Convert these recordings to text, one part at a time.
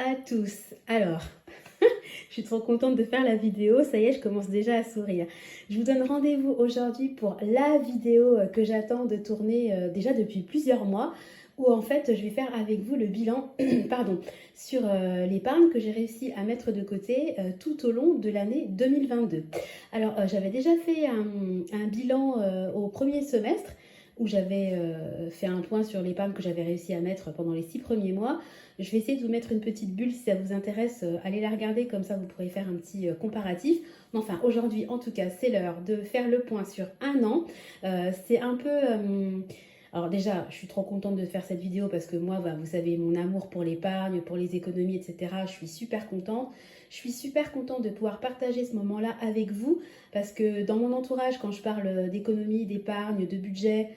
à tous. Alors, je suis trop contente de faire la vidéo. Ça y est, je commence déjà à sourire. Je vous donne rendez-vous aujourd'hui pour la vidéo que j'attends de tourner déjà depuis plusieurs mois, où en fait, je vais faire avec vous le bilan pardon, sur l'épargne que j'ai réussi à mettre de côté tout au long de l'année 2022. Alors, j'avais déjà fait un bilan au premier semestre, où j'avais fait un point sur l'épargne que j'avais réussi à mettre pendant les 6 premiers mois. Je vais essayer de vous mettre une petite bulle si ça vous intéresse. Allez la regarder, comme ça vous pourrez faire un petit comparatif. Mais enfin, aujourd'hui, en tout cas, c'est l'heure de faire le point sur un an. C'est un peu... alors déjà, je suis trop contente de faire cette vidéo parce que moi, vous savez, mon amour pour l'épargne, pour les économies, etc. Je suis super contente. Je suis super contente de pouvoir partager ce moment-là avec vous parce que dans mon entourage, quand je parle d'économie, d'épargne, de budget,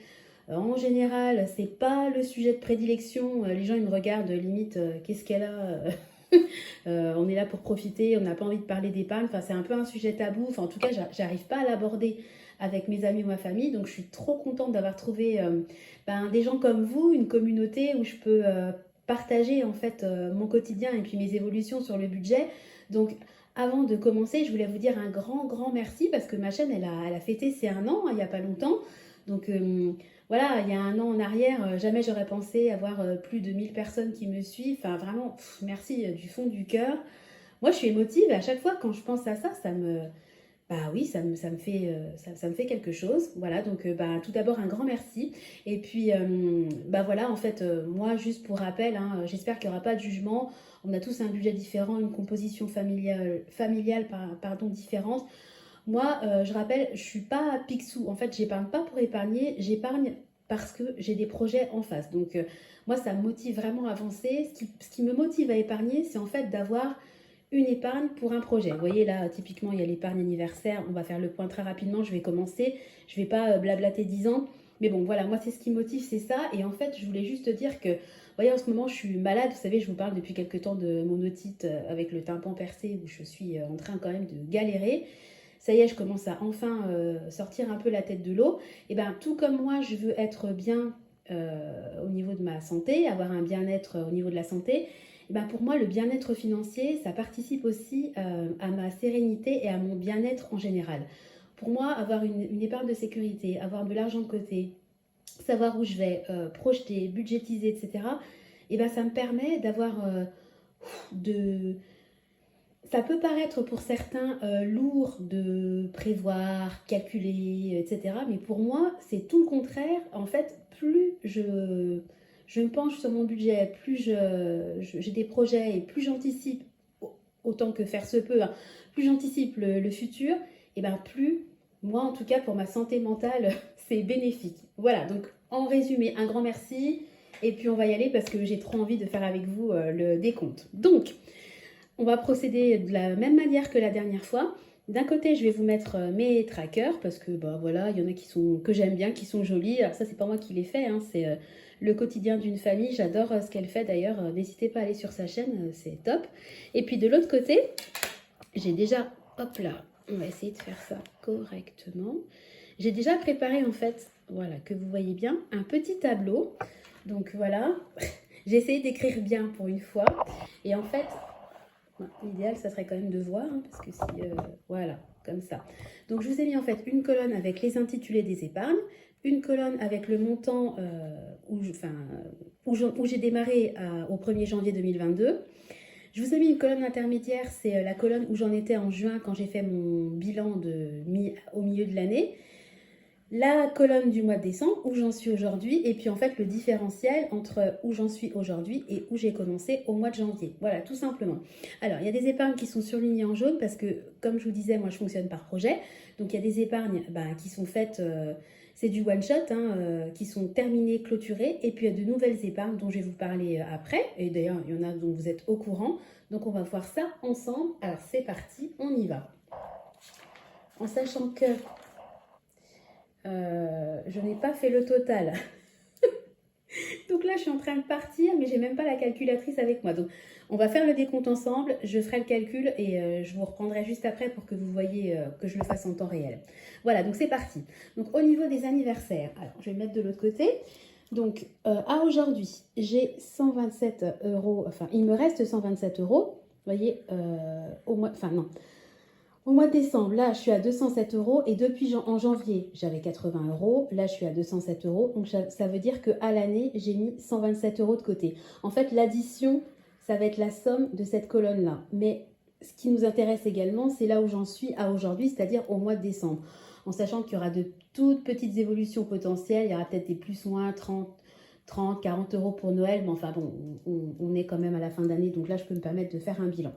en général, c'est pas le sujet de prédilection. Les gens, ils me regardent limite, qu'est-ce qu'elle a on est là pour profiter, on n'a pas envie de parler d'épargne. Enfin, c'est un peu un sujet tabou. Enfin, en tout cas, j'arrive pas à l'aborder avec mes amis ou ma famille. Donc, je suis trop contente d'avoir trouvé des gens comme vous, une communauté où je peux partager en fait mon quotidien et puis mes évolutions sur le budget. Donc, avant de commencer, je voulais vous dire un grand merci parce que ma chaîne, elle a fêté ses un an, hein, il n'y a pas longtemps. Donc, voilà, il y a un an en arrière, jamais j'aurais pensé avoir plus de 1000 personnes qui me suivent. Enfin, vraiment, merci du fond du cœur. Moi, je suis émotive et à chaque fois quand je pense à ça, ça me... Bah oui, ça me fait, ça me fait quelque chose. Voilà, donc tout d'abord un grand merci. Et puis, voilà, en fait, moi, juste pour rappel, hein, j'espère qu'il n'y aura pas de jugement. On a tous un budget différent, une composition familiale pardon, différente. Moi, je rappelle, je suis pas Picsou. En fait, j'épargne pas pour épargner, j'épargne parce que j'ai des projets en face. Donc, moi, ça me motive vraiment à avancer. Ce qui me motive à épargner, c'est en fait d'avoir une épargne pour un projet. Vous voyez, là, typiquement, il y a l'épargne anniversaire. On va faire le point très rapidement. Je vais commencer. Je vais pas blablater 10 ans. Mais bon, voilà, moi, c'est ce qui me motive, c'est ça. Et en fait, je voulais juste dire que, vous voyez, en ce moment, je suis malade. Vous savez, je vous parle depuis quelques temps de mon otite avec le tympan percé, où je suis en train quand même de galérer. Ça y est, je commence à enfin sortir un peu la tête de l'eau. Et bien, tout comme moi, je veux être bien au niveau de ma santé, avoir un bien-être au niveau de la santé. Et ben pour moi, le bien-être financier, ça participe aussi à ma sérénité et à mon bien-être en général. Pour moi, avoir une épargne de sécurité, avoir de l'argent de côté, savoir où je vais, projeter, budgétiser, etc., et ben ça me permet d'avoir de ça peut paraître pour certains lourd de prévoir, calculer, etc. Mais pour moi, c'est tout le contraire. En fait, plus je me penche sur mon budget, plus j'ai des projets et plus j'anticipe, autant que faire se peut, hein, plus j'anticipe le futur, et ben plus, moi en tout cas pour ma santé mentale, c'est bénéfique. Voilà, donc en résumé, un grand merci. Et puis on va y aller parce que j'ai trop envie de faire avec vous le décompte. Donc, on va procéder de la même manière que la dernière fois. D'un côté, je vais vous mettre mes trackers parce que voilà, il y en a qui sont que j'aime bien, qui sont jolis. Alors ça, c'est pas moi qui les fais, hein, c'est le quotidien d'une famille. J'adore ce qu'elle fait d'ailleurs. N'hésitez pas à aller sur sa chaîne, c'est top. Et puis de l'autre côté, j'ai déjà, hop là, on va essayer de faire ça correctement. J'ai déjà préparé en fait, voilà, que vous voyez bien, un petit tableau. Donc voilà, j'ai essayé d'écrire bien pour une fois. Et en fait, l'idéal, ça serait quand même de voir, hein, parce que si... voilà, comme ça. Donc, je vous ai mis en fait une colonne avec les intitulés des épargnes, une colonne avec le montant où j'ai démarré au 1er janvier 2022. Je vous ai mis une colonne intermédiaire, c'est la colonne où j'en étais en juin quand j'ai fait mon bilan au milieu de l'année. La colonne du mois de décembre, où j'en suis aujourd'hui, et puis en fait le différentiel entre où j'en suis aujourd'hui et où j'ai commencé au mois de janvier. Voilà, tout simplement. Alors, il y a des épargnes qui sont surlignées en jaune parce que, comme je vous disais, moi je fonctionne par projet. Donc, il y a des épargnes qui sont faites, c'est du one-shot, hein, qui sont terminées, clôturées. Et puis, il y a de nouvelles épargnes dont je vais vous parler après. Et d'ailleurs, il y en a dont vous êtes au courant. Donc, on va voir ça ensemble. Alors, c'est parti, on y va. En sachant que je n'ai pas fait le total. Donc là, je suis en train de partir, mais j'ai même pas la calculatrice avec moi. Donc, on va faire le décompte ensemble. Je ferai le calcul et je vous reprendrai juste après pour que vous voyez que je le fasse en temps réel. Voilà, donc c'est parti. Donc, au niveau des anniversaires, alors je vais le mettre de l'autre côté. Donc, à aujourd'hui, j'ai 127 euros, enfin, il me reste 127 euros. Vous voyez, au mois de décembre, là, je suis à 207 euros et depuis en janvier, j'avais 80 euros. Là, je suis à 207 euros. Donc, ça veut dire qu'à l'année, j'ai mis 127 euros de côté. En fait, l'addition, ça va être la somme de cette colonne-là. Mais ce qui nous intéresse également, c'est là où j'en suis à aujourd'hui, c'est-à-dire au mois de décembre. En sachant qu'il y aura de toutes petites évolutions potentielles. Il y aura peut-être des plus ou moins 30, 40 euros pour Noël. Mais enfin bon, on est quand même à la fin d'année. Donc là, je peux me permettre de faire un bilan.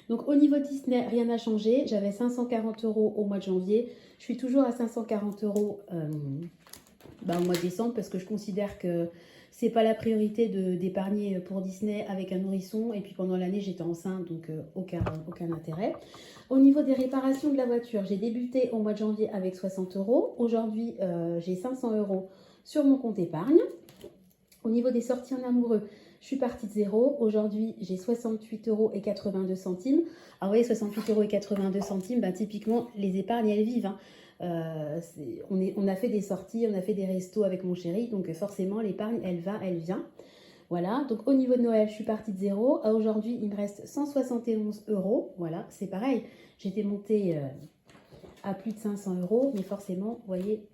Donc au niveau Disney, rien n'a changé. J'avais 540 euros au mois de janvier. Je suis toujours à 540 euros au mois de décembre parce que je considère que c'est pas la priorité d'épargner pour Disney avec un nourrisson. Et puis pendant l'année, j'étais enceinte, donc aucun intérêt. Au niveau des réparations de la voiture, j'ai débuté au mois de janvier avec 60 euros. Aujourd'hui, j'ai 500 euros sur mon compte épargne. Au niveau des sorties en amoureux, je suis partie de zéro. Aujourd'hui, j'ai 68,82 euros. Alors, vous voyez, 68,82 euros, bah, typiquement, les épargnes, elles vivent. Hein. On a fait des sorties, on a fait des restos avec mon chéri. Donc, forcément, l'épargne, elle va, elle vient. Voilà. Donc, au niveau de Noël, je suis partie de zéro. Aujourd'hui, il me reste 171 euros. Voilà, c'est pareil. J'étais montée à plus de 500 euros. Mais forcément, vous voyez,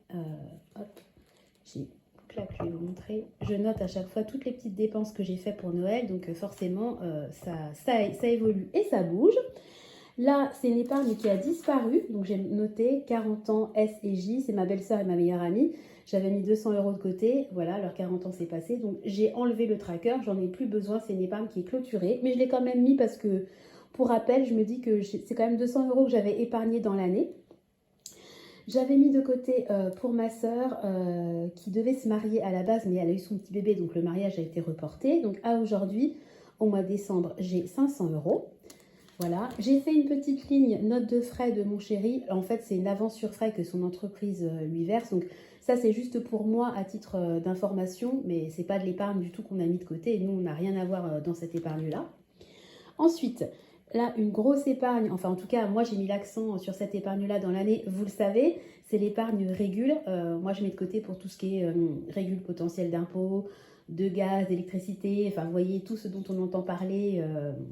hop, j'ai... Là, je vais vous montrer. Je note à chaque fois toutes les petites dépenses que j'ai faites pour Noël. Donc forcément, ça évolue et ça bouge. Là, c'est une épargne qui a disparu. Donc j'ai noté 40 ans S et J. C'est ma belle-sœur et ma meilleure amie. J'avais mis 200 euros de côté. Voilà, leurs 40 ans c'est passé. Donc j'ai enlevé le tracker. J'en ai plus besoin. C'est une épargne qui est clôturée. Mais je l'ai quand même mis parce que, pour rappel, je me dis que c'est quand même 200 euros que j'avais épargné dans l'année. J'avais mis de côté pour ma sœur qui devait se marier à la base, mais elle a eu son petit bébé, donc le mariage a été reporté. Donc à aujourd'hui, au mois de décembre, j'ai 500 euros. Voilà, j'ai fait une petite ligne note de frais de mon chéri. En fait, c'est une avance sur frais que son entreprise lui verse. Donc ça, c'est juste pour moi à titre d'information, mais c'est pas de l'épargne du tout qu'on a mis de côté. Et nous, on n'a rien à voir dans cette épargne-là. Ensuite, là, une grosse épargne, enfin en tout cas, moi j'ai mis l'accent sur cette épargne-là dans l'année, vous le savez, c'est l'épargne régule. Moi je mets de côté pour tout ce qui est régule potentielle d'impôts, de gaz, d'électricité, enfin vous voyez tout ce dont on entend parler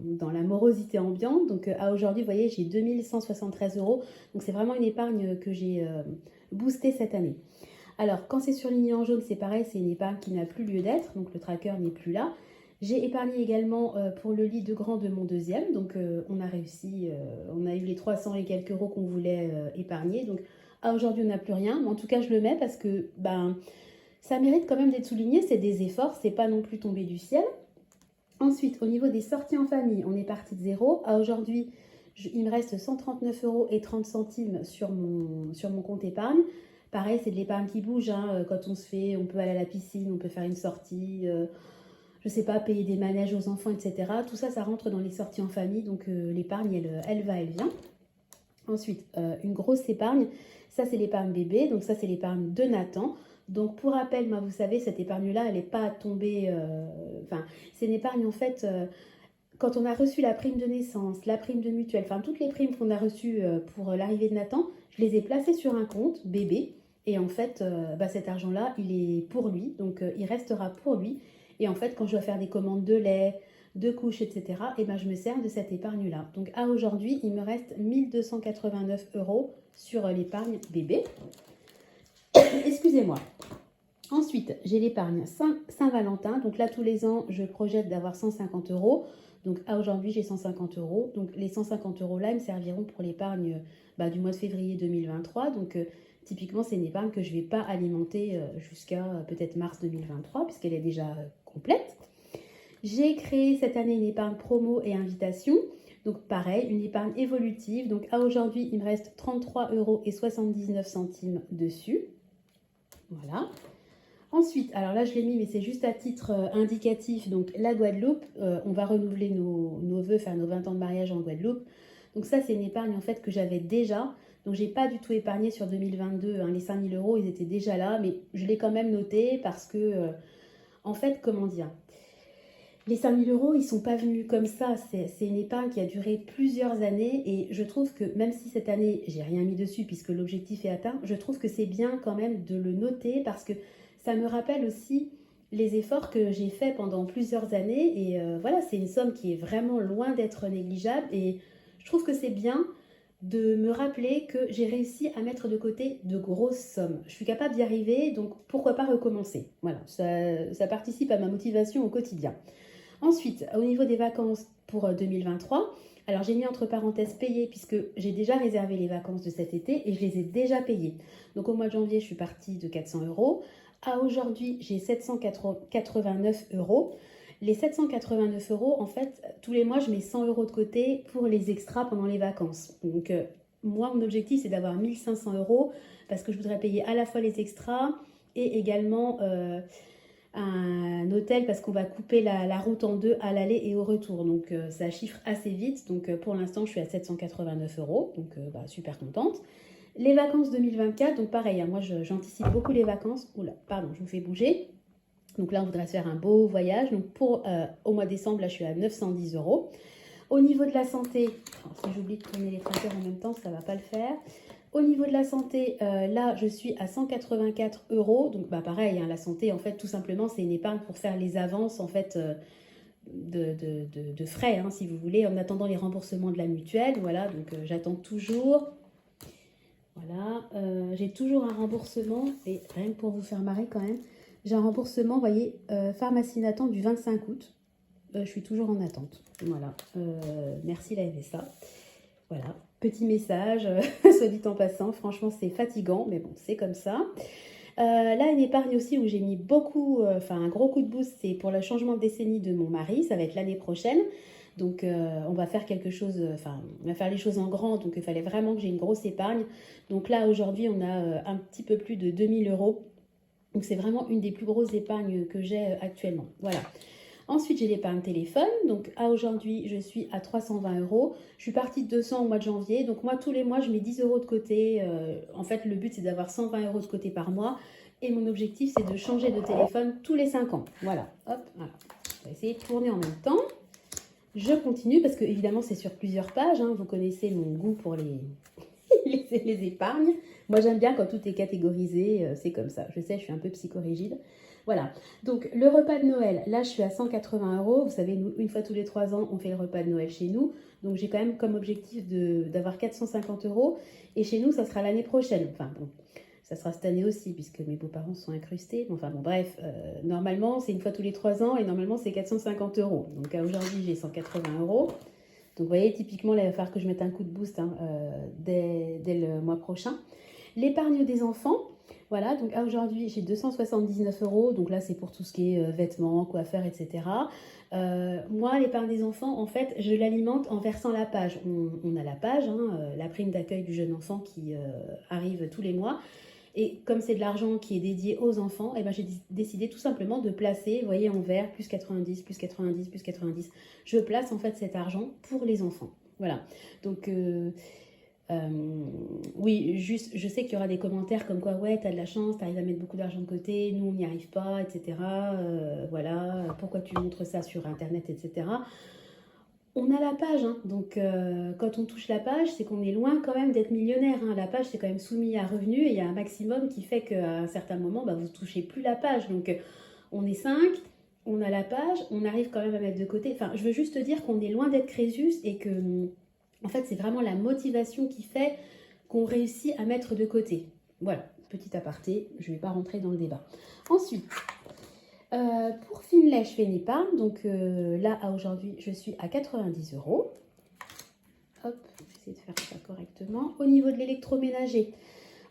dans la morosité ambiante. Donc à aujourd'hui, vous voyez, j'ai 2173 euros. Donc c'est vraiment une épargne que j'ai boostée cette année. Alors quand c'est surligné en jaune, c'est pareil, c'est une épargne qui n'a plus lieu d'être, donc le tracker n'est plus là. J'ai épargné également pour le lit de grand de mon deuxième, donc on a réussi, on a eu les 300 et quelques euros qu'on voulait épargner, donc à aujourd'hui on n'a plus rien, mais en tout cas je le mets parce que ça mérite quand même d'être souligné, c'est des efforts, c'est pas non plus tombé du ciel. Ensuite, au niveau des sorties en famille, on est parti de zéro, à aujourd'hui il me reste 139,30 euros sur mon compte épargne. Pareil, c'est de l'épargne qui bouge, hein. Quand on peut aller à la piscine, on peut faire une sortie, je sais pas, payer des manèges aux enfants, etc. Tout ça, ça rentre dans les sorties en famille, donc l'épargne, elle va, elle vient. Ensuite, une grosse épargne, ça c'est l'épargne bébé, donc ça c'est l'épargne de Nathan. Donc pour rappel, moi vous savez, cette épargne-là, elle n'est pas tombée, c'est une épargne en fait, quand on a reçu la prime de naissance, la prime de mutuelle, enfin toutes les primes qu'on a reçues pour l'arrivée de Nathan, je les ai placées sur un compte bébé. Et en fait, cet argent-là, il est pour lui, donc il restera pour lui. Et en fait, quand je dois faire des commandes de lait, de couches, etc., je me sers de cette épargne-là. Donc à aujourd'hui, il me reste 1289 euros sur l'épargne bébé. Excusez-moi. Ensuite, j'ai l'épargne Saint-Valentin. Donc là, tous les ans, je projette d'avoir 150 euros. Donc à aujourd'hui, j'ai 150 euros. Donc les 150 euros là, ils me serviront pour l'épargne du mois de février 2023. Donc typiquement, c'est une épargne que je ne vais pas alimenter jusqu'à peut-être mars 2023, puisqu'elle est déjà complète. J'ai créé cette année une épargne promo et invitation. Donc pareil, une épargne évolutive. Donc à aujourd'hui, il me reste 33,79 euros dessus. Voilà. Ensuite, alors là je l'ai mis, mais c'est juste à titre indicatif, donc la Guadeloupe, on va renouveler nos vœux, faire nos 20 ans de mariage en Guadeloupe. Donc ça c'est une épargne en fait que j'avais déjà, donc j'ai pas du tout épargné sur 2022, hein. Les 5 000 euros ils étaient déjà là, mais je l'ai quand même noté parce que, en fait, comment dire, les 5 000 euros ils sont pas venus comme ça, c'est une épargne qui a duré plusieurs années et je trouve que même si cette année j'ai rien mis dessus puisque l'objectif est atteint, je trouve que c'est bien quand même de le noter parce que ça me rappelle aussi les efforts que j'ai faits pendant plusieurs années. Et voilà, c'est une somme qui est vraiment loin d'être négligeable. Et je trouve que c'est bien de me rappeler que j'ai réussi à mettre de côté de grosses sommes. Je suis capable d'y arriver, donc pourquoi pas recommencer. Voilà, ça participe à ma motivation au quotidien. Ensuite, au niveau des vacances pour 2023, alors j'ai mis entre parenthèses payées puisque j'ai déjà réservé les vacances de cet été et je les ai déjà payées. Donc au mois de janvier, je suis partie de 400 euros. À aujourd'hui, j'ai 789 euros. Les 789 euros, en fait, tous les mois, je mets 100 euros de côté pour les extras pendant les vacances. Donc moi, mon objectif, c'est d'avoir 1500 euros parce que je voudrais payer à la fois les extras et également un hôtel parce qu'on va couper la route en deux à l'aller et au retour. Donc ça chiffre assez vite. Donc pour l'instant, je suis à 789 euros. Donc super contente. Les vacances 2024, donc pareil, hein, moi j'anticipe beaucoup les vacances. Oula, pardon, je vous fais bouger. Donc là, on voudrait se faire un beau voyage. Donc pour au mois de décembre, là, je suis à 910 euros. Au niveau de la santé, si j'oublie de tourner les compteurs en même temps, ça ne va pas le faire. Au niveau de la santé, là, je suis à 184 euros. Donc, pareil, hein, la santé, en fait, tout simplement, c'est une épargne pour faire les avances, en fait, de frais, hein, si vous voulez, en attendant les remboursements de la mutuelle. Voilà, donc j'attends toujours. Voilà, j'ai toujours un remboursement, et rien que pour vous faire marrer quand même, j'ai un remboursement, vous voyez, pharmacie Nathan du 25 août. Je suis toujours en attente. Voilà, merci la FSA. Voilà, petit message, soit dit en passant, franchement c'est fatigant, mais bon, c'est comme ça. Là, une épargne aussi où j'ai mis beaucoup, un gros coup de boost, c'est pour le changement de décennie de mon mari, ça va être l'année prochaine. Donc on va faire quelque chose, on va faire les choses en grand, donc il fallait vraiment que j'ai une grosse épargne. Donc là, aujourd'hui, on a un petit peu plus de 2000 euros. Donc c'est vraiment une des plus grosses épargnes que j'ai actuellement. Voilà. Ensuite, j'ai l'épargne téléphone. Donc, à aujourd'hui, je suis à 320 euros. Je suis partie de 200 au mois de janvier. Donc, moi, tous les mois, je mets 10 euros de côté. En fait, le but, c'est d'avoir 120 euros de côté par mois. Et mon objectif, c'est de changer de téléphone tous les 5 ans. Voilà. Hop, voilà. Je vais essayer de tourner en même temps. Je continue parce que, évidemment, c'est sur plusieurs pages. Hein. Vous connaissez mon goût pour les épargnes. Moi, j'aime bien quand tout est catégorisé. C'est comme ça. Je sais, je suis un peu psychorigide. Voilà, donc le repas de Noël, là je suis à 180 euros. Vous savez, nous, une fois tous les 3 ans, on fait le repas de Noël chez nous. Donc j'ai quand même comme objectif d'avoir 450 euros. Et chez nous, ça sera l'année prochaine. Enfin bon, ça sera cette année aussi, puisque mes beaux-parents sont incrustés. Enfin bon, bref, normalement, c'est une fois tous les 3 ans et normalement, c'est 450 euros. Donc aujourd'hui, j'ai 180 euros. Donc vous voyez, typiquement, là, il va falloir que je mette un coup de boost dès le mois prochain. L'épargne des enfants. Voilà, donc aujourd'hui, j'ai 279 euros. Donc là, c'est pour tout ce qui est vêtements, coiffeurs, etc. Moi, l'épargne des enfants, en fait, je l'alimente en versant la page. On a la page, hein, la prime d'accueil du jeune enfant qui arrive tous les mois. Et comme c'est de l'argent qui est dédié aux enfants, eh ben, j'ai décidé tout simplement de placer, vous voyez, en vert, plus 90, plus 90, plus 90. Je place en fait cet argent pour les enfants. Voilà. Donc... oui, juste, je sais qu'il y aura des commentaires comme quoi, ouais, t'as de la chance, t'arrives à mettre beaucoup d'argent de côté, nous on n'y arrive pas, etc. Voilà, pourquoi tu montres ça sur Internet, etc. On a la page, hein, donc quand on touche la page, c'est qu'on est loin quand même d'être millionnaire. Hein. La page, c'est quand même soumis à revenus et il y a un maximum qui fait qu'à un certain moment, vous ne touchez plus la page. Donc on est 5, on a la page, on arrive quand même à mettre de côté. Enfin, je veux juste dire qu'on est loin d'être Crésus et que... En fait, c'est vraiment la motivation qui fait qu'on réussit à mettre de côté. Voilà, petit aparté, je ne vais pas rentrer dans le débat. Ensuite, pour Finlay, je fais une épargne. Donc là, à aujourd'hui, je suis à 90 euros. Hop, je vais essayer de faire ça correctement. Au niveau de l'électroménager,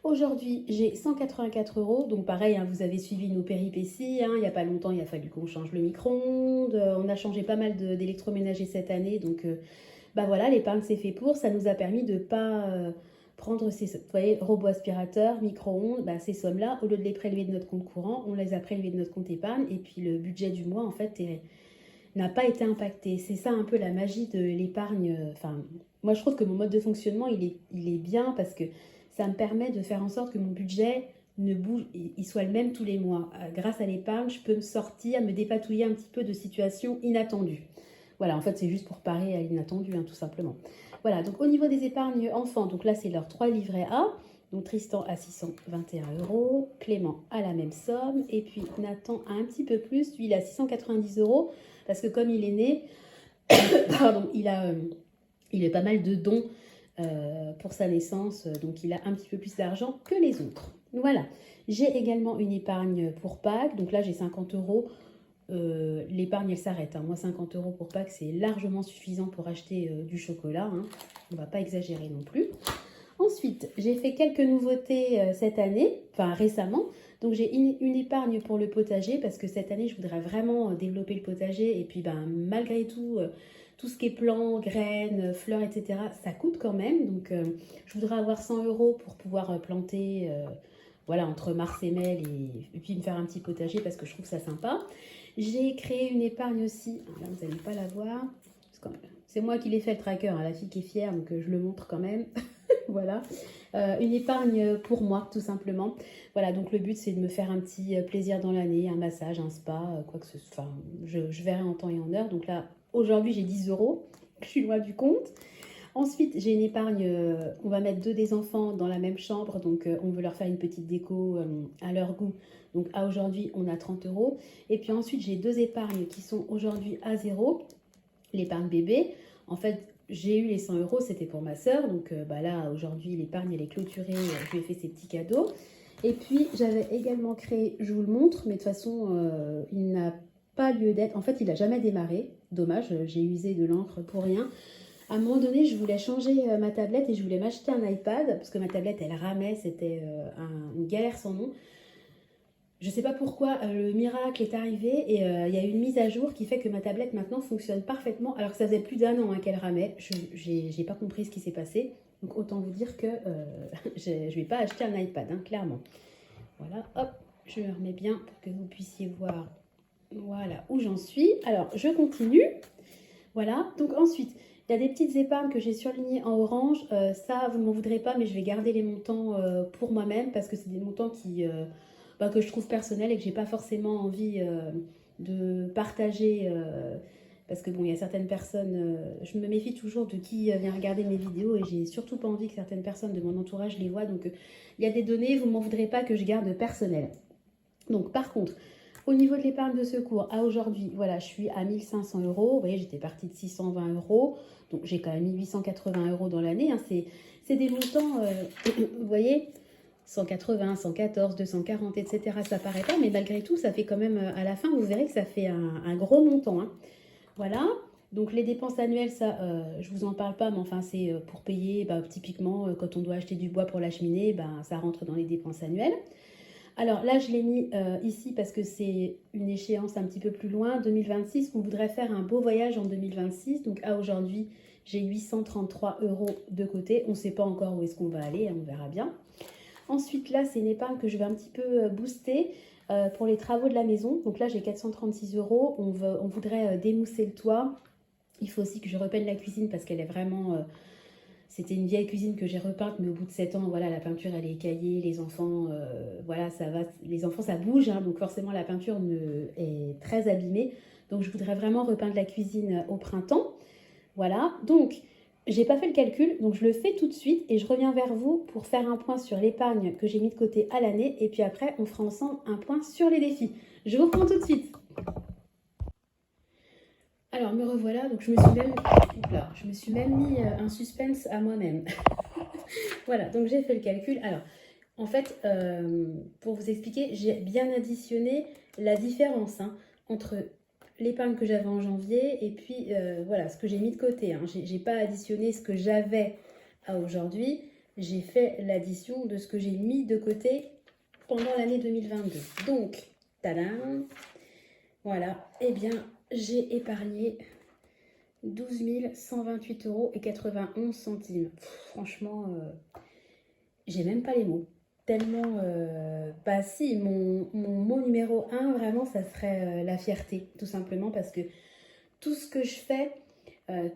aujourd'hui, j'ai 184 euros. Donc pareil, hein, vous avez suivi nos péripéties. Hein, il n'y a pas longtemps, il a fallu qu'on change le micro-ondes. On a changé pas mal d'électroménager cette année. Donc... voilà, l'épargne c'est fait pour, ça nous a permis de ne pas prendre ces, vous voyez, robots aspirateurs, micro-ondes, ces sommes-là, au lieu de les prélever de notre compte courant, on les a prélevées de notre compte épargne et puis le budget du mois en fait n'a pas été impacté. C'est ça un peu la magie de l'épargne. Moi je trouve que mon mode de fonctionnement il est bien parce que ça me permet de faire en sorte que mon budget ne bouge, il soit le même tous les mois. Grâce à l'épargne, je peux me sortir, me dépatouiller un petit peu de situations inattendues. Voilà, en fait, c'est juste pour parer à l'inattendu, hein, tout simplement. Voilà, donc au niveau des épargnes enfants, donc là, c'est leur 3 livrets A. Donc Tristan à 621 euros, Clément à la même somme, et puis Nathan a un petit peu plus, lui il a 690 euros, parce que comme il est né, pardon, il a pas mal de dons pour sa naissance, donc il a un petit peu plus d'argent que les autres. Voilà, j'ai également une épargne pour Pâques, donc là j'ai 50 euros. L'épargne elle s'arrête, hein. Moi 50 euros pour Pâques c'est largement suffisant pour acheter du chocolat, hein. On va pas exagérer non plus. Ensuite j'ai fait quelques nouveautés cette année, enfin récemment. Donc j'ai une épargne pour le potager parce que cette année je voudrais vraiment développer le potager et puis ben, malgré tout, tout ce qui est plants, graines, fleurs, etc. ça coûte quand même. Donc je voudrais avoir 100 euros pour pouvoir planter voilà, entre mars et mai et puis me faire un petit potager parce que je trouve ça sympa. J'ai créé une épargne aussi, là vous n'allez pas la voir, c'est moi qui l'ai fait le tracker, hein, la fille qui est fière, donc je le montre quand même. Voilà, une épargne pour moi tout simplement. Voilà, donc le but c'est de me faire un petit plaisir dans l'année, un massage, un spa, quoi que ce soit. Enfin, je verrai en temps et en heure. Donc là, aujourd'hui j'ai 10 euros, je suis loin du compte. Ensuite, j'ai une épargne, on va mettre deux des enfants dans la même chambre, donc on veut leur faire une petite déco à leur goût. Donc à aujourd'hui, on a 30 euros. Et puis ensuite, j'ai deux épargnes qui sont aujourd'hui à zéro. L'épargne bébé, en fait, j'ai eu les 100 euros, c'était pour ma soeur. Donc bah là, aujourd'hui, l'épargne, elle est clôturée, je lui ai fait ses petits cadeaux. Et puis, j'avais également créé, je vous le montre, mais de toute façon, il n'a pas lieu d'être. En fait, il n'a jamais démarré. Dommage, j'ai usé de l'encre pour rien. À un moment donné, je voulais changer ma tablette et je voulais m'acheter un iPad parce que ma tablette, elle ramait, c'était une galère sans nom. Je ne sais pas pourquoi, le miracle est arrivé et il y a eu une mise à jour qui fait que ma tablette maintenant fonctionne parfaitement alors que ça faisait plus d'1 an qu'elle ramait. Je n'ai pas compris ce qui s'est passé. Donc autant vous dire que je ne vais pas acheter un iPad, hein, clairement. Voilà, hop, je le remets bien pour que vous puissiez voir voilà, où j'en suis. Alors, je continue. Voilà, donc ensuite, il y a des petites épargnes que j'ai surlignées en orange. Ça, vous ne m'en voudrez pas, mais je vais garder les montants pour moi-même parce que c'est des montants que je trouve personnels et que j'ai pas forcément envie de partager. Parce que bon, il y a certaines personnes, je me méfie toujours de qui vient regarder mes vidéos et j'ai surtout pas envie que certaines personnes de mon entourage les voient. Donc, il y a des données, vous ne m'en voudrez pas que je garde personnelles. Donc, par contre, au niveau de l'épargne de secours, à aujourd'hui, voilà, je suis à 1500 euros. Vous voyez, j'étais partie de 620 euros. Donc, j'ai quand même mis 880 euros dans l'année, hein. C'est des montants, vous voyez, 180, 114, 240, etc. Ça paraît pas, mais malgré tout, ça fait quand même, à la fin, vous verrez que ça fait un gros montant, hein. Voilà. Donc, les dépenses annuelles, ça, je vous en parle pas, mais enfin, c'est pour payer, bah, typiquement, quand on doit acheter du bois pour la cheminée, bah, ça rentre dans les dépenses annuelles. Alors là, je l'ai mis ici parce que c'est une échéance un petit peu plus loin, 2026. On voudrait faire un beau voyage en 2026. Donc à aujourd'hui, j'ai 833 euros de côté. On ne sait pas encore où est-ce qu'on va aller, hein, on verra bien. Ensuite, là, c'est une épargne que je vais un petit peu booster pour les travaux de la maison. Donc là, j'ai 436 euros. On voudrait démousser le toit. Il faut aussi que je repeigne la cuisine parce qu'elle est vraiment... C'était une vieille cuisine que j'ai repeinte, mais au bout de 7 ans, voilà, la peinture, elle est écaillée. Les enfants, voilà, ça va. Les enfants, ça bouge, hein, donc forcément, la peinture est très abîmée. Donc, je voudrais vraiment repeindre la cuisine au printemps. Voilà, donc, j'ai pas fait le calcul, donc je le fais tout de suite et je reviens vers vous pour faire un point sur l'épargne que j'ai mis de côté à l'année. Et puis après, on fera ensemble un point sur les défis. Je vous reprends tout de suite. Alors, me revoilà, donc je me suis même mis un suspense à moi-même. Voilà, donc j'ai fait le calcul. Alors, en fait, pour vous expliquer, j'ai bien additionné la différence, hein, entre l'épargne que j'avais en janvier et puis voilà, ce que j'ai mis de côté, hein. J'ai pas additionné ce que j'avais à aujourd'hui, j'ai fait l'addition de ce que j'ai mis de côté pendant l'année 2022. Donc, tadam, voilà, eh bien, j'ai épargné 12 128 euros et 91 centimes. Franchement, j'ai même pas les mots. Tellement, bah si, mon mot numéro un, vraiment, ça serait la fierté, tout simplement, parce que tout ce que je fais, euh,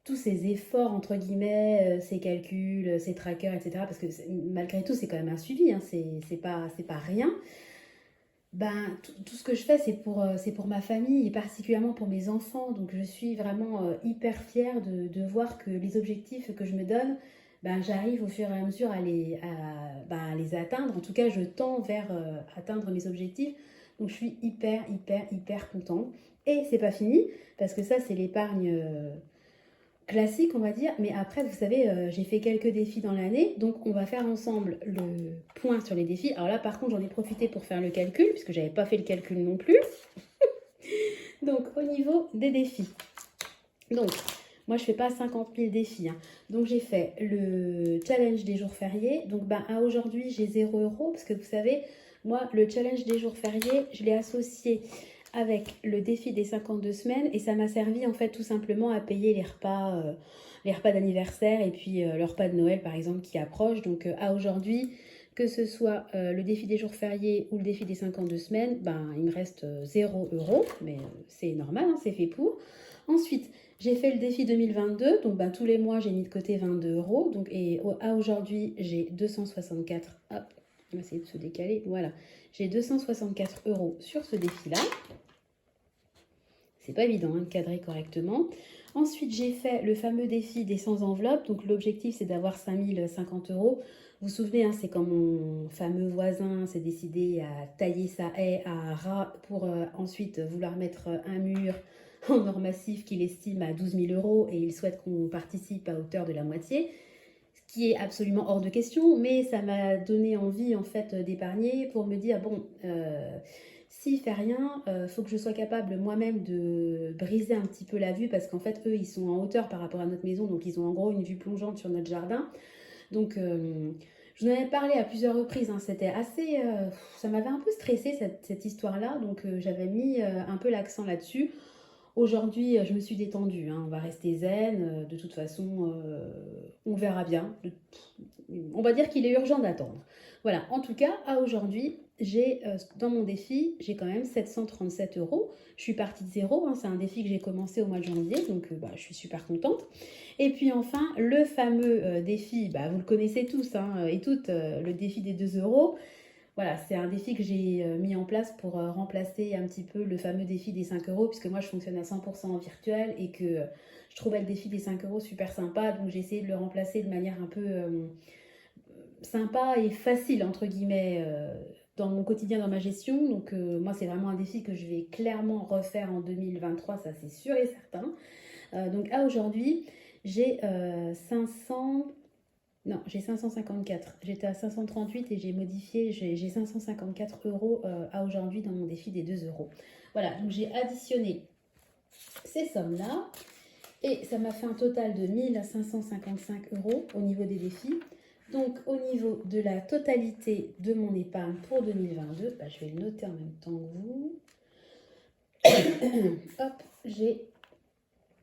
tous ces efforts, entre guillemets, ces calculs, ces trackers, etc., parce que malgré tout, c'est quand même un suivi, hein, c'est pas rien. Ben, tout ce que je fais, c'est pour ma famille et particulièrement pour mes enfants. Donc, je suis vraiment hyper fière de voir que les objectifs que je me donne, ben, j'arrive au fur et à mesure à les atteindre. En tout cas, je tends vers atteindre mes objectifs. Donc, je suis hyper contente. Et c'est pas fini, parce que ça, c'est l'épargne classique, on va dire. Mais après, vous savez, j'ai fait quelques défis dans l'année. Donc, on va faire ensemble le point sur les défis. Alors là, par contre, j'en ai profité pour faire le calcul, puisque j'avais pas fait le calcul non plus. Donc, au niveau des défis. Donc, moi, je fais pas 50 000 défis. Hein. Donc, j'ai fait le challenge des jours fériés. Donc, ben, à aujourd'hui, j'ai 0 €. Parce que vous savez, moi, le challenge des jours fériés, je l'ai associé avec le défi des 52 semaines. Et ça m'a servi, en fait, tout simplement à payer les repas d'anniversaire et puis le repas de Noël, par exemple, qui approche. Donc, à aujourd'hui, que ce soit le défi des jours fériés ou le défi des 52 semaines, ben, il me reste 0 €. Mais c'est normal, hein, c'est fait pour. Ensuite, j'ai fait le défi 2022, donc ben, tous les mois j'ai mis de côté 22 €. Donc, et à aujourd'hui, j'ai 264. Hop, on va essayer de se décaler. Voilà, j'ai 264 € sur ce défi-là. C'est pas évident hein, de cadrer correctement. Ensuite, j'ai fait le fameux défi des 100 enveloppes. Donc, l'objectif, c'est d'avoir 5050 €. Vous vous souvenez, hein, c'est quand mon fameux voisin s'est décidé à tailler sa haie à ras pour ensuite vouloir mettre un mur en or massif qu'il estime à 12 000 € et il souhaite qu'on participe à hauteur de la moitié, ce qui est absolument hors de question, mais ça m'a donné envie en fait d'épargner pour me dire bon, s'il fait rien, faut que je sois capable moi-même de briser un petit peu la vue parce qu'en fait eux ils sont en hauteur par rapport à notre maison, donc ils ont en gros une vue plongeante sur notre jardin. Donc je vous en avais parlé à plusieurs reprises, hein, c'était assez, ça m'avait un peu stressé cette histoire-là, donc j'avais mis un peu l'accent là-dessus. Aujourd'hui, je me suis détendue, hein, on va rester zen, de toute façon, on verra bien. On va dire qu'il est urgent d'attendre. Voilà, en tout cas, à aujourd'hui, j'ai dans mon défi, j'ai quand même 737 €. Je suis partie de zéro, hein, c'est un défi que j'ai commencé au mois de janvier, donc bah, je suis super contente. Et puis enfin, le fameux défi, bah, vous le connaissez tous hein, et toutes, le défi des 2 €. Voilà, c'est un défi que j'ai mis en place pour remplacer un petit peu le fameux défi des 5 €, puisque moi je fonctionne à 100% en virtuel et que je trouvais le défi des 5 € super sympa, donc j'ai essayé de le remplacer de manière un peu sympa et facile, entre guillemets, dans mon quotidien, dans ma gestion. Donc moi c'est vraiment un défi que je vais clairement refaire en 2023, ça c'est sûr et certain. Donc à aujourd'hui, j'ai 500... Non, j'ai 554. J'étais à 538 et j'ai modifié, j'ai 554 € à aujourd'hui dans mon défi des 2 €. Voilà, donc j'ai additionné ces sommes-là et ça m'a fait un total de 1555 € au niveau des défis. Donc au niveau de la totalité de mon épargne pour 2022, bah, je vais le noter en même temps que vous. Hop, j'ai,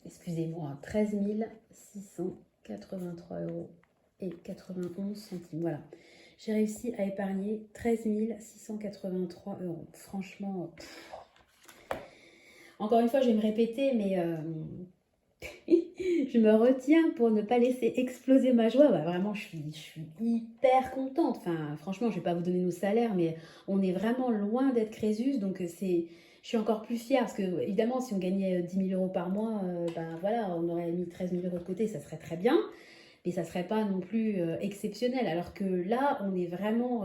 excusez-moi, 13 683 € et 91 centimes. Voilà. J'ai réussi à épargner 13 683 €. Franchement, encore une fois, je vais me répéter, mais je me retiens pour ne pas laisser exploser ma joie. Bah, vraiment, je suis hyper contente. Enfin, franchement, je ne vais pas vous donner nos salaires, mais on est vraiment loin d'être Crésus. Donc, je suis encore plus fière parce que, évidemment, si on gagnait 10 000 € par mois, ben voilà, on aurait mis 13 000 € de côté, ça serait très bien. Et ça ne serait pas non plus exceptionnel. Alors que là, on est vraiment,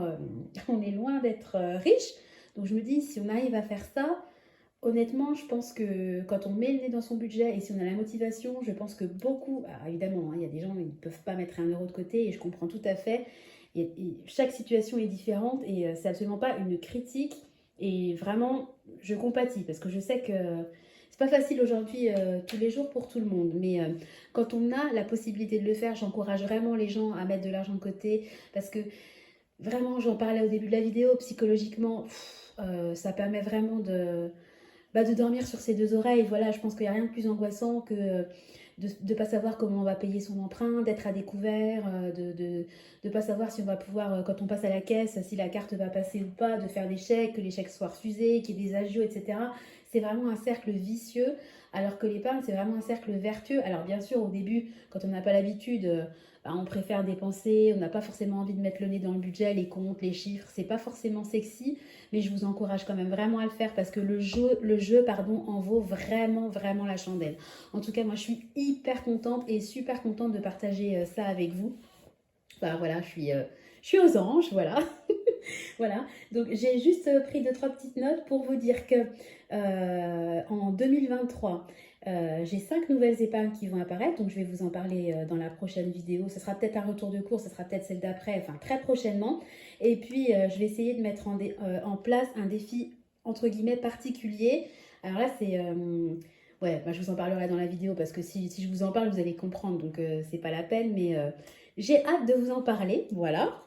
on est loin d'être riche. Donc je me dis, si on arrive à faire ça, honnêtement, je pense que quand on met le nez dans son budget et si on a la motivation, je pense que beaucoup, alors évidemment, hein, il y a des gens qui ne peuvent pas mettre 1 € de côté et je comprends tout à fait. Et chaque situation est différente et c'est absolument pas une critique. Et vraiment, je compatis parce que je sais que c'est pas facile aujourd'hui, tous les jours pour tout le monde. Mais quand on a la possibilité de le faire, j'encourage vraiment les gens à mettre de l'argent de côté parce que vraiment, j'en parlais au début de la vidéo, psychologiquement, ça permet vraiment de dormir sur ses deux oreilles. Voilà, je pense qu'il n'y a rien de plus angoissant que de ne pas savoir comment on va payer son emprunt, d'être à découvert, de ne pas savoir si on va pouvoir, quand on passe à la caisse, si la carte va passer ou pas, de faire des chèques, que les chèques soient refusés, qu'il y ait des agios, etc. C'est vraiment un cercle vicieux, alors que l'épargne, c'est vraiment un cercle vertueux. Alors bien sûr, au début, quand on n'a pas l'habitude, bah, on préfère dépenser, on n'a pas forcément envie de mettre le nez dans le budget, les comptes, les chiffres, c'est pas forcément sexy, mais je vous encourage quand même vraiment à le faire parce que le jeu en vaut vraiment la chandelle. En tout cas, moi je suis hyper contente et super contente de partager ça avec vous. Bah voilà, je suis aux anges, voilà. Voilà, donc j'ai juste pris deux, trois petites notes pour vous dire que en 2023, j'ai 5 nouvelles épargnes qui vont apparaître, donc je vais vous en parler dans la prochaine vidéo. Ce sera peut-être un retour de cours, ce sera peut-être celle d'après, enfin très prochainement. Et puis je vais essayer de mettre en place un défi entre guillemets particulier. Alors là, c'est ouais, bah, je vous en parlerai dans la vidéo parce que si je vous en parle, vous allez comprendre, donc c'est pas la peine, mais j'ai hâte de vous en parler, voilà.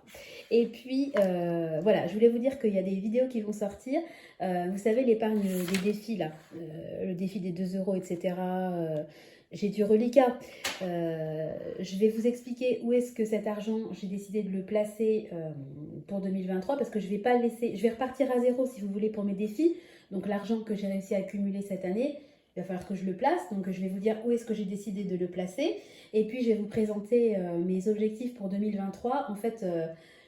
Et puis, voilà, je voulais vous dire qu'il y a des vidéos qui vont sortir. Vous savez, l'épargne des défis, là, le défi des 2 euros, etc. J'ai du reliquat. Je vais vous expliquer où est-ce que cet argent, j'ai décidé de le placer pour 2023 parce que je vais pas le laisser, je vais repartir à zéro si vous voulez pour mes défis. Donc l'argent que j'ai réussi à accumuler cette année, il va falloir que je le place. Donc je vais vous dire où est-ce que j'ai décidé de le placer. Et puis je vais vous présenter mes objectifs pour 2023. En fait,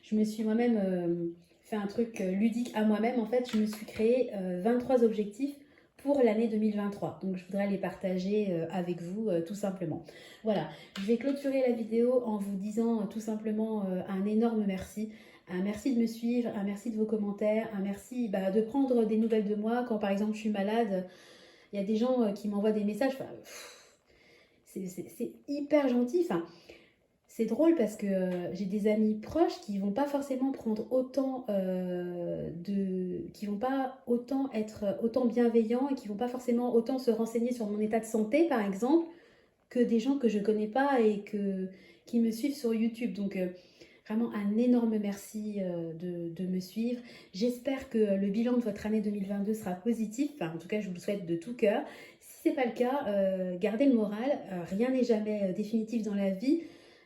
je me suis moi-même fait un truc ludique à moi-même. En fait, je me suis créé 23 objectifs pour l'année 2023. Donc, je voudrais les partager avec vous tout simplement. Voilà, je vais clôturer la vidéo en vous disant tout simplement un énorme merci. Un merci de me suivre, un merci de vos commentaires, un merci de prendre des nouvelles de moi quand par exemple je suis malade. Il y a des gens qui m'envoient des messages. Enfin, c'est hyper gentil. Enfin, c'est drôle parce que j'ai des amis proches qui vont pas forcément prendre autant qui vont pas autant être autant bienveillants et qui vont pas forcément autant se renseigner sur mon état de santé, par exemple, que des gens que je connais pas et qui me suivent sur YouTube. Donc vraiment un énorme merci de me suivre. J'espère que le bilan de votre année 2022 sera positif. Enfin, en tout cas, je vous le souhaite de tout cœur. Si c'est pas le cas, gardez le moral. Rien n'est jamais définitif dans la vie.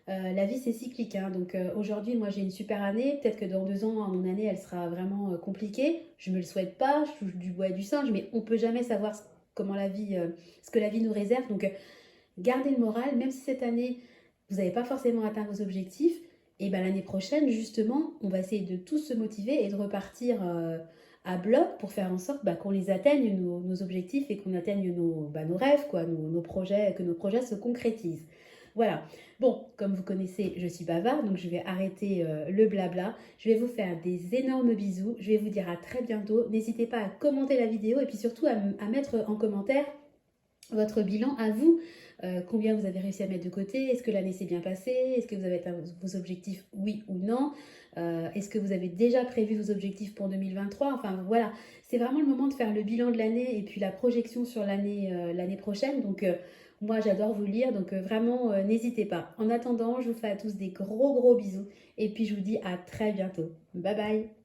La vie c'est cyclique, hein. Donc aujourd'hui moi j'ai une super année, peut-être que dans 2 ans mon année elle sera vraiment compliquée, je me le souhaite pas, je touche du bois et du singe, mais on peut jamais savoir comment ce que la vie nous réserve, donc gardez le moral, même si cette année vous n'avez pas forcément atteint vos objectifs, et ben l'année prochaine justement on va essayer de tous se motiver et de repartir à bloc pour faire en sorte qu'on les atteigne nos objectifs et qu'on atteigne nos rêves, quoi, nos projets, que nos projets se concrétisent. Voilà. Bon, comme vous connaissez, je suis bavarde, donc je vais arrêter le blabla. Je vais vous faire des énormes bisous. Je vais vous dire à très bientôt. N'hésitez pas à commenter la vidéo et puis surtout à mettre en commentaire votre bilan à vous. Combien vous avez réussi à mettre de côté? Est-ce que l'année s'est bien passée? Est-ce que vous avez atteint vos objectifs, oui ou non? Est-ce que vous avez déjà prévu vos objectifs pour 2023? Enfin voilà, c'est vraiment le moment de faire le bilan de l'année et puis la projection sur l'année prochaine. Donc moi j'adore vous lire, donc vraiment n'hésitez pas. En attendant, je vous fais à tous des gros bisous et puis je vous dis à très bientôt. Bye bye.